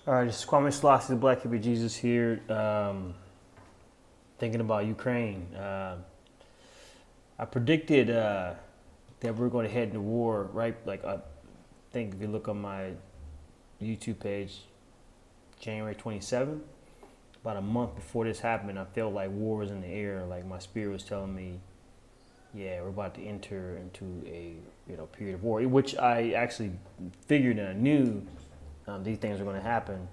All right, this is Kwame Selassie, the Black Hebrew Jesus here. Thinking about Ukraine. I predicted that we're going to head into war, right? Like I think if you look on my YouTube page, January 27th, about a month before this happened, I felt like war was in the air. Like my spirit was telling me, yeah, we're about to enter into a period of war, which I actually figured and I knew these things were going to happen.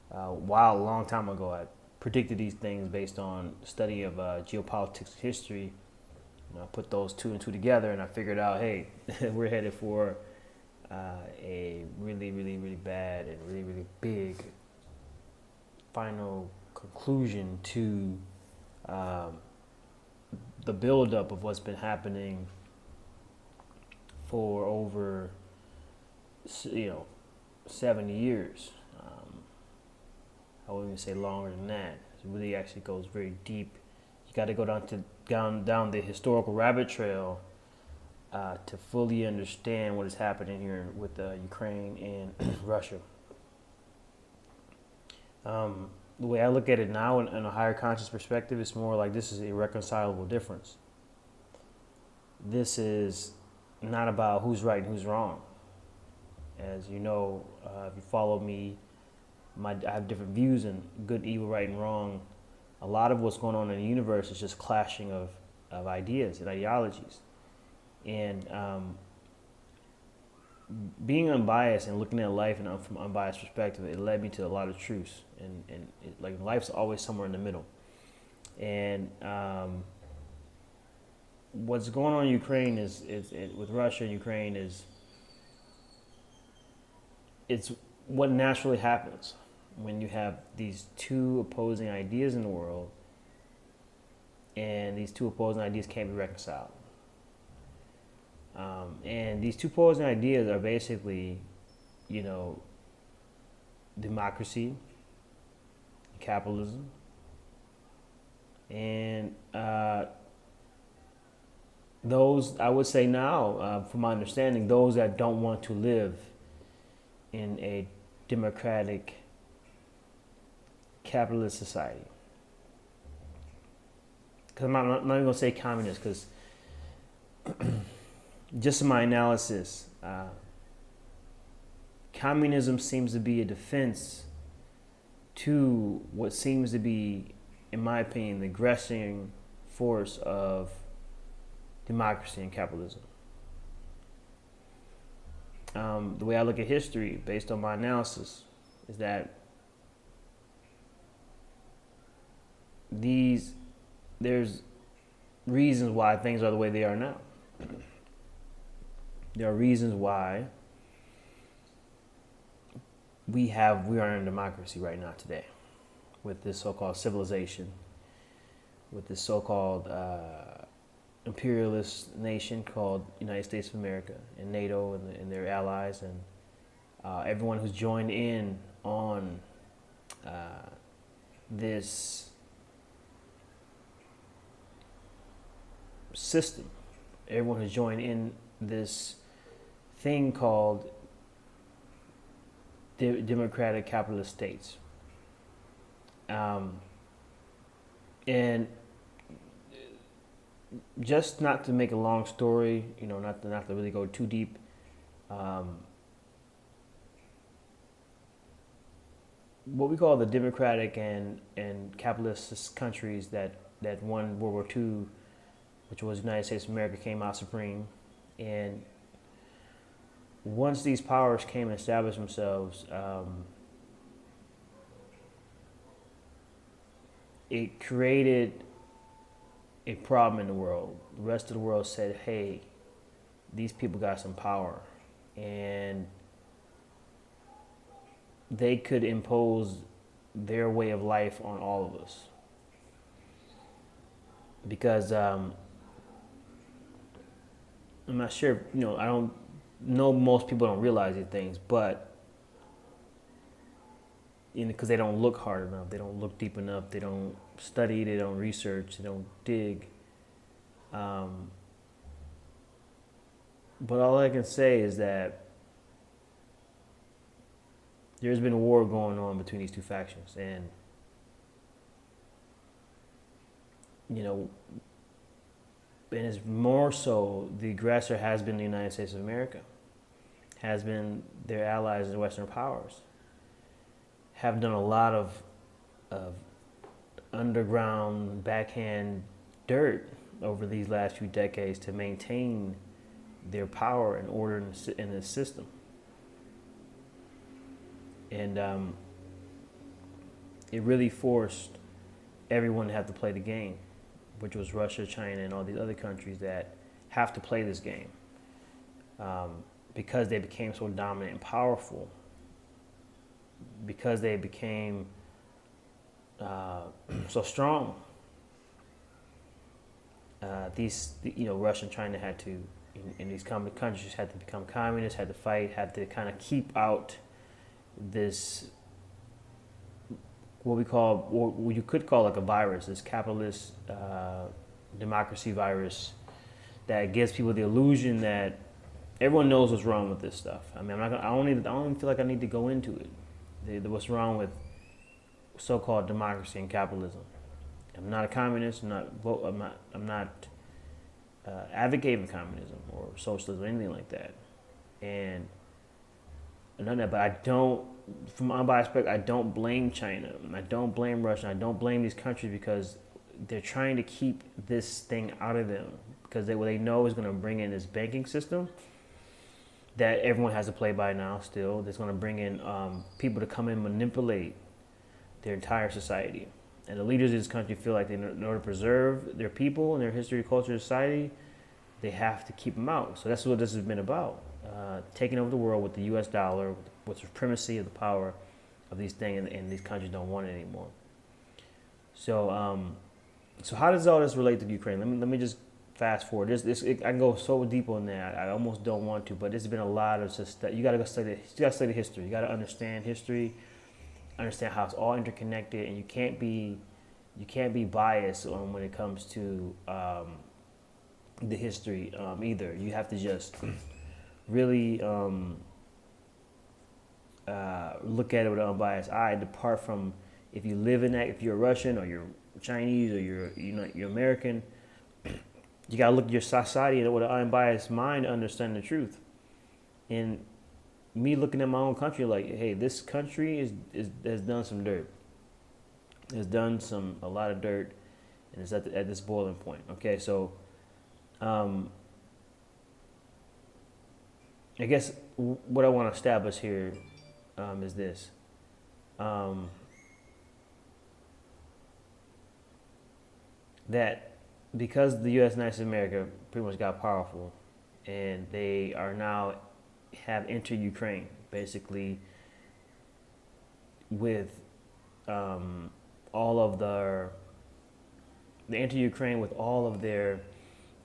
While a long time ago, I predicted these things based on study of geopolitics history. I put those two and two together, and I figured out, hey, we're headed for a really, really, really bad and really, really big final conclusion to the buildup of what's been happening for over, 70 years. I wouldn't even say longer than that. It really actually goes very deep. You got to go down the historical rabbit trail to fully understand what is happening here with Ukraine and Russia. The way I look at it now, in a higher conscious perspective, it's more like this is a irreconcilable difference. This is not about who's right and who's wrong. As you know, if you follow me, I have different views in good, evil, right, and wrong. A lot of what's going on in the universe is just clashing of ideas and ideologies. And being unbiased and looking at life from an unbiased perspective, it led me to a lot of truths. And like life's always somewhere in the middle. And what's going on in Ukraine with Russia and Ukraine it's what naturally happens when you have these two opposing ideas in the world, and these two opposing ideas can't be reconciled. And these two opposing ideas are basically, democracy, capitalism, and those, I would say now, from my understanding, those that don't want to live in a democratic capitalist society. Because I'm not even going to say communist, because just in my analysis, communism seems to be a defense to what seems to be, in my opinion, the aggressing force of democracy and capitalism. The way I look at history, based on my analysis, is that there's reasons why things are the way they are now. There are reasons why we are in a democracy right now today, with this so-called civilization, with this so-called imperialist nation called United States of America and NATO and their allies and everyone who's joined in on this system. Everyone who's joined in this thing called democratic capitalist states. And just not to make a long story, not to really go too deep. What we call the democratic and capitalist countries that won World War II, which was the United States of America, came out supreme. And once these powers came and established themselves, it created a problem in the world. The rest of the world said, hey, these people got some power, and they could impose their way of life on all of us. Because I'm not sure, I don't know, most people don't realize these things, but because they don't look hard enough, they don't look deep enough, they don't study, they don't research, they don't dig. But all I can say is that there's been a war going on between these two factions, and you know, and it's more so the aggressor has been the United States of America, has been their allies in Western powers, have done a lot of underground backhand dirt over these last few decades to maintain their power and order in the system. And it really forced everyone to have to play the game, which was Russia, China, and all these other countries that have to play this game because they became so dominant and powerful, because they became so strong. Russia and China had to, in these countries, had to become communists, had to fight, had to kind of keep out this, what you could call like a virus, this capitalist democracy virus that gives people the illusion that everyone knows what's wrong with this stuff. I mean, I don't even feel like I need to go into it. What's wrong with so-called democracy and capitalism? I'm not a communist. I'm not advocating communism or socialism or anything like that. And none of that. But I don't, from my unbiased perspective, I don't blame China. I don't blame Russia. I don't blame these countries because they're trying to keep this thing out of them because what they know is going to bring in this banking system that everyone has to play by now. Still, that's going to bring in people to come and manipulate their entire society. And the leaders of this country feel like in order to preserve their people and their history, culture, society, they have to keep them out. So that's what this has been about. Taking over the world with the U.S. dollar, with the supremacy of the power of these things, and these countries don't want it anymore. So, so how does all this relate to Ukraine? Let me just fast forward. I can go so deep on that. I almost don't want to, but there's been a lot of just that you got to go study. You got to study history. You got to understand history, understand how it's all interconnected, and you can't be biased on when it comes to the history either. You have to just really look at it with an unbiased eye. Depart from if you live in that. If you're Russian or you're Chinese or you're American, you gotta look at your society with an unbiased mind to understand the truth. And me looking at my own country, like, hey, this country has done some dirt. Has done a lot of dirt, and it's at this boiling point. Okay, so I guess what I want to establish here is this. That because the U.S. and United States of America pretty much got powerful, and they are now have entered Ukraine, basically with all of they enter Ukraine with all of their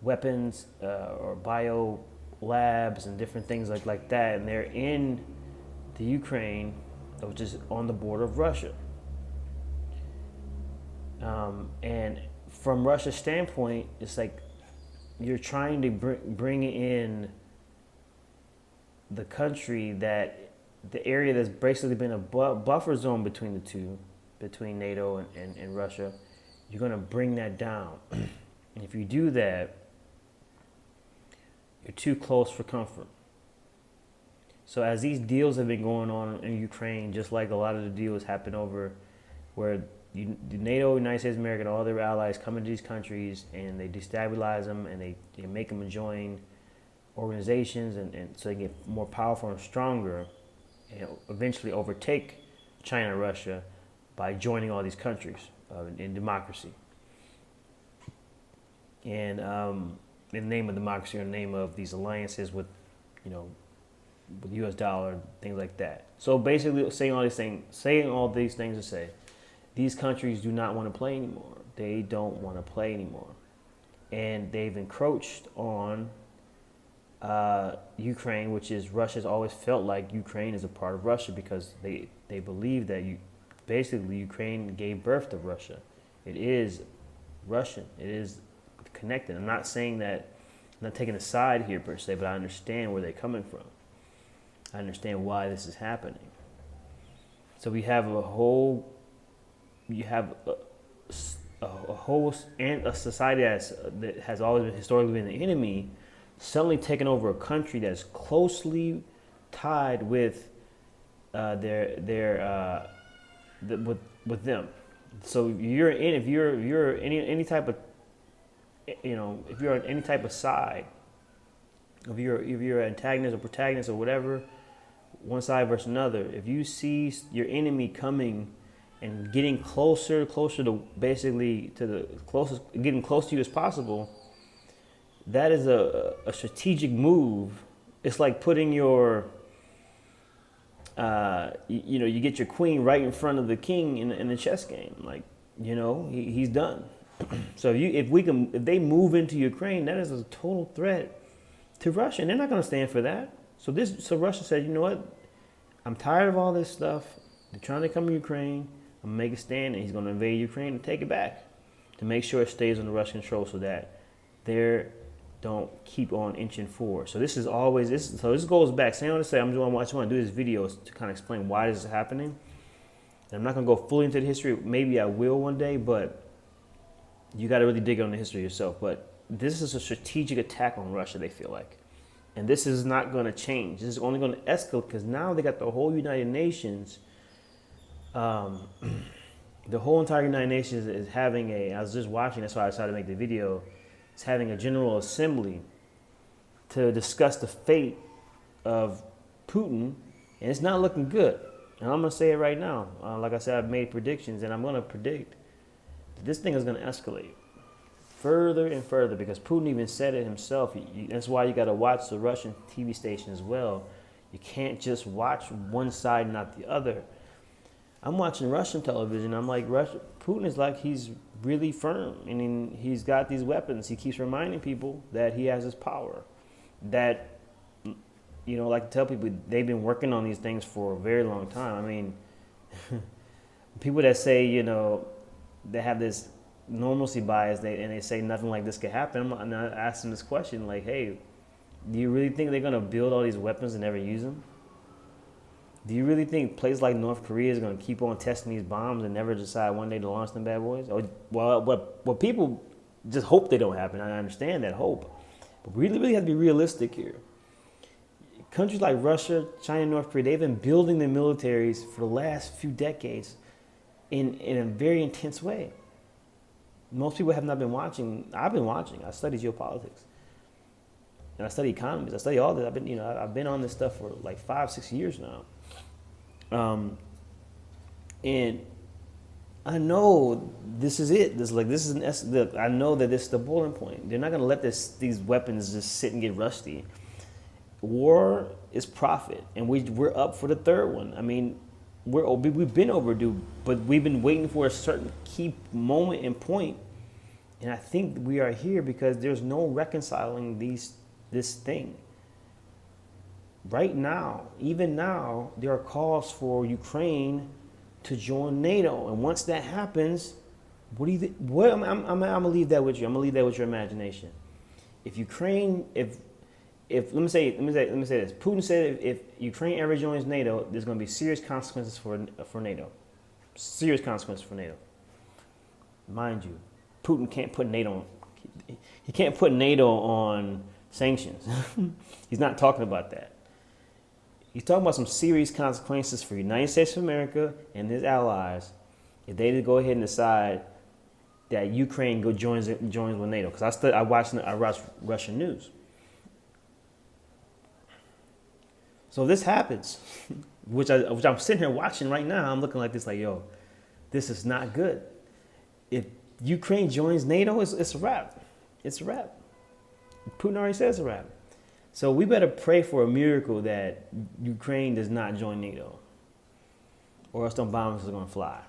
weapons or bio labs and different things like that, and they're in the Ukraine, which is on the border of Russia. And from Russia's standpoint, it's like you're trying to bring in the country the area that's basically been a buffer zone between the two, between NATO and Russia. You're going to bring that down. And if you do that, you're too close for comfort. So as these deals have been going on in Ukraine, just like a lot of the deals happen over where the NATO, United States of America, and all their allies come into these countries and they destabilize them and they make them join organizations and so they get more powerful and stronger and eventually overtake China and Russia by joining all these countries in democracy. And in the name of democracy or in the name of these alliances with the U.S. dollar, things like that. So basically saying all these things to say, these countries do not want to play anymore. They don't want to play anymore. And they've encroached on Ukraine, which is Russia's always felt like Ukraine is a part of Russia because they believe that basically Ukraine gave birth to Russia. It is Russian. It is connected. I'm not saying that, I'm not taking a side here per se, but I understand where they're coming from. I understand why this is happening. So we have you have a whole and a society that has always been historically been the enemy, suddenly taking over a country that's closely tied with with them. So if you're any type of, if you're on any type of side, if you're an antagonist or protagonist or whatever, one side versus another, if you see your enemy coming and getting closer to basically to the closest, getting close to you as possible, that is a strategic move. It's like putting your, you get your queen right in front of the king in the chess game. Like, he's done. So if they move into Ukraine, that is a total threat to Russia, and they're not going to stand for that. So Russia said, you know what? I'm tired of all this stuff. They're trying to come to Ukraine. I'm gonna make a stand, and he's going to invade Ukraine and take it back to make sure it stays under Russian control, so that they don't keep on inching forward. So this is always this. So this goes back. Saying all to say, I just want to do this video to kind of explain why this is happening. And I'm not going to go fully into the history. Maybe I will one day, but you got to really dig on the history yourself. But this is a strategic attack on Russia, they feel like. And this is not going to change. This is only going to escalate because now they got the whole United Nations. The whole entire United Nations is having I was just watching, that's why I decided to make the video. It's having a general assembly to discuss the fate of Putin. And it's not looking good. And I'm going to say it right now. Like I said, I've made predictions, and I'm going to predict that this thing is going to escalate further and further, because Putin even said it himself. That's why you got to watch the Russian TV station as well. You can't just watch one side, not the other. I'm watching Russian television. I'm like, Putin is like, he's really firm. I mean, he's got these weapons. He keeps reminding people that he has this power. That, like to tell people, they've been working on these things for a very long time. I mean, people that say, they have this normalcy bias, and they say nothing like this could happen. I'm asking this question, like, hey, do you really think they're going to build all these weapons and never use them? Do you really think places like North Korea is going to keep on testing these bombs and never decide one day to launch them bad boys? What people just hope they don't happen. I understand that hope. But we really have to be realistic here. Countries like Russia, China, North Korea, they've been building their militaries for the last few decades in a very intense way. Most people have not been watching. I've been watching. I study geopolitics. And I study economies. I study all this. I've been on this stuff for like 5-6 years now. And I know this is it. I know that this is the boiling point. They're not going to let these weapons just sit and get rusty. War is profit, and we're up for the third one. I mean, we've been overdue, but we've been waiting for a certain key moment and point. And I think we are here because there's no reconciling this thing. Right now, even now, there are calls for Ukraine to join NATO. And once that happens, what do you think? I'm gonna leave that with you. I'm gonna leave that with your imagination. If Ukraine, if let me say this. Putin said if Ukraine ever joins NATO, there's gonna be serious consequences for NATO. Serious consequences for NATO. Mind you, Putin can't put NATO. He can't put NATO on sanctions. He's not talking about that. He's talking about some serious consequences for the United States of America and his allies if they go ahead and decide that Ukraine joins with NATO. Because I watch Russian news. So if this happens, which I'm sitting here watching right now, I'm looking like this, like, yo, this is not good. If Ukraine joins NATO, it's a wrap. It's a wrap. Putin already says it's a wrap. So we better pray for a miracle that Ukraine does not join NATO, or else them bombs are going to fly.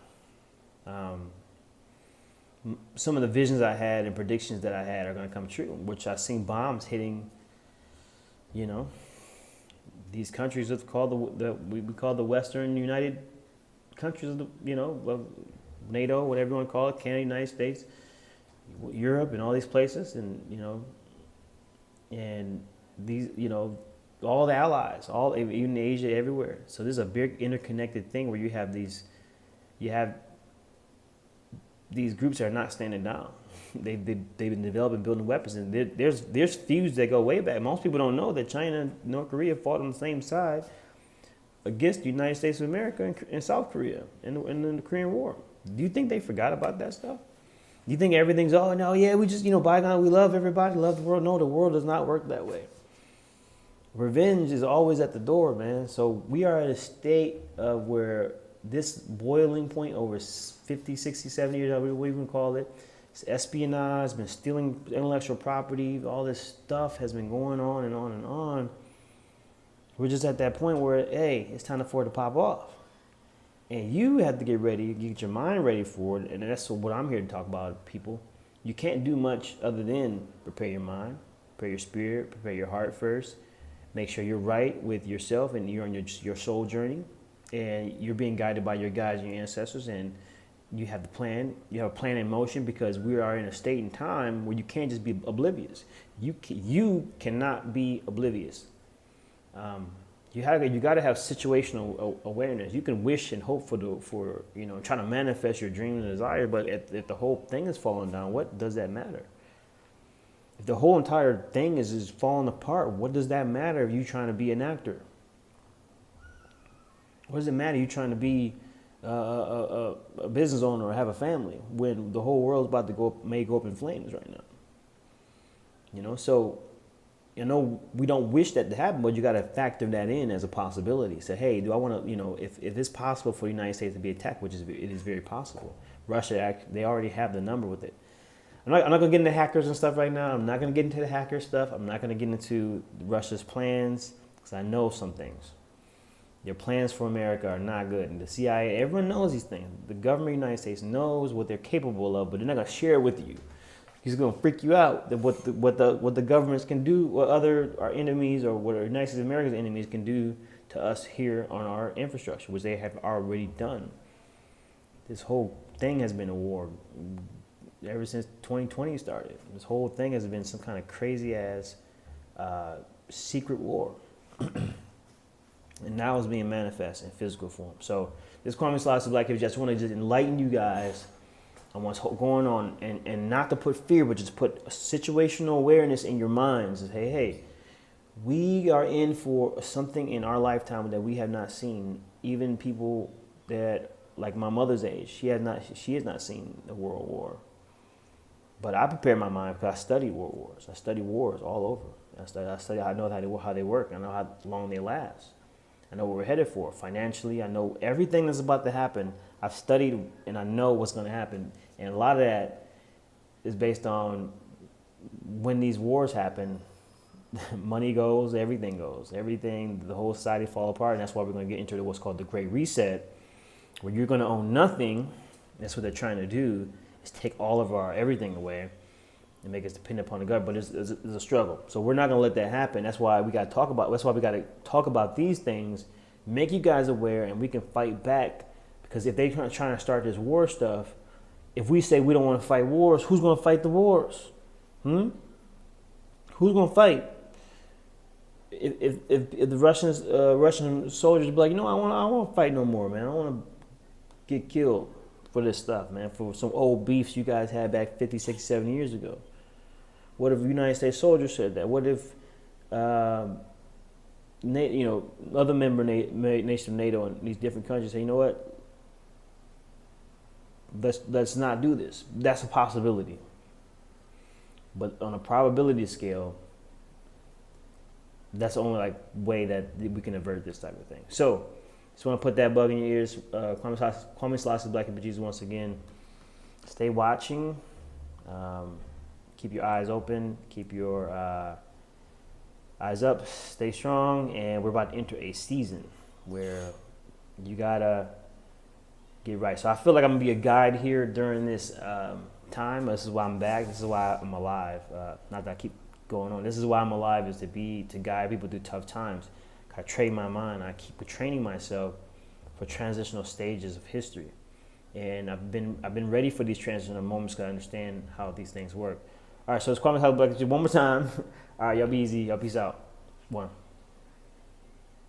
Some of the visions I had and predictions that I had are going to come true, which I've seen bombs hitting, these countries that we call the Western United countries, of NATO, whatever you want to call it, Canada, United States, Europe, and all these places, and and these, all the allies, all even Asia, everywhere. So this is a big interconnected thing where you have these groups that are not standing down. They've been developing, building weapons, and there's feuds that go way back. Most people don't know that China and North Korea fought on the same side against the United States of America and South Korea in the Korean War. Do you think they forgot about that stuff? Do you think everything's, oh no, yeah, we just, bygone, we love everybody, love the world? No, the world does not work that way. Revenge is always at the door, man. So we are at a state of where this boiling point over 50, 60, 70 years, whatever we even call it, it's espionage, been stealing intellectual property, all this stuff has been going on and on and on. We're just at that point where, hey, it's time for it to pop off. And you have to get ready, get your mind ready for it. And that's what I'm here to talk about, people. You can't do much other than prepare your mind, prepare your spirit, prepare your heart first. Make sure you're right with yourself and you're on your soul journey. And you're being guided by your guides and your ancestors. And you have the plan. You have a plan in motion, because we are in a state and time where you can't just be oblivious. You cannot be oblivious. You got to have situational awareness. You can wish and hope for trying to manifest your dreams and desires, but if the whole thing is falling down, what does that matter? If the whole entire thing is falling apart, what does that matter if you trying to be an actor? What does it matter you trying to be a business owner or have a family when the whole world's about to may go up in flames right now? So we don't wish that to happen, but you got to factor that in as a possibility. Say, hey, do I want to, if it's possible for the United States to be attacked, which it is very possible. Russia, they already have the number with it. I'm not going to get into hackers and stuff right now. I'm not going to get into the hacker stuff. I'm not going to get into Russia's plans, because I know some things. Their plans for America are not good. And the CIA, everyone knows these things. The government of the United States knows what they're capable of, but they're not going to share it with you. He's going to freak you out that what the governments can do, what our enemies or what our United States of America's enemies can do to us here on our infrastructure, which they have already done. This whole thing has been a war ever since 2020 started. This whole thing has been some kind of crazy ass secret war. And now it's being manifest in physical form. So this Kwame Selassie Black History, I just want to enlighten you guys on what's going on, and not to put fear, but just put a situational awareness in your minds. Hey, we are in for something in our lifetime that we have not seen. Even people that, like my mother's age, she has not seen the World War. But I prepare my mind because I study world wars. I study wars all over. I know how they work. I know how long they last. I know what we're headed for financially. I know everything that's about to happen. I've studied and I know what's going to happen. And a lot of that is based on when these wars happen, money goes, everything goes. Everything, the whole society fall apart. And that's why we're going to get into what's called the Great Reset, where you're going to own nothing. That's what they're trying to do, is take all of our everything away and make us dependent upon the government. But it's a struggle. So we're not going to let that happen. That's why we got to talk about these things, make you guys aware, and we can fight back. Because if they're trying to start this war stuff, if we say we don't want to fight wars, who's going to fight the wars? Who's going to fight? If the Russian soldiers be like, I won't fight no more, man. I don't want to get killed for this stuff, man, for some old beefs you guys had back 50, 60, 70 years ago. What if United States soldiers said that? What if other member nations of NATO and these different countries say, you know what? Let's not do this. That's a possibility. But on a probability scale, that's the only way that we can avert this type of thing. So, just want to put that bug in your ears. Kwame Selassie Black and Jesus once again. Stay watching. Keep your eyes open. Keep your eyes up. Stay strong. And we're about to enter a season where you gotta get right. So I feel like I'm gonna be a guide here during this time. This is why I'm back. This is why I'm alive. Not that I keep going on. This is why I'm alive, is to guide people through tough times. I train my mind. I keep training myself for transitional stages of history, and I've been ready for these transitional moments because I understand how these things work. All right, so it's Kwame Selassie Black one more time. All right, y'all be easy. Y'all peace out. One.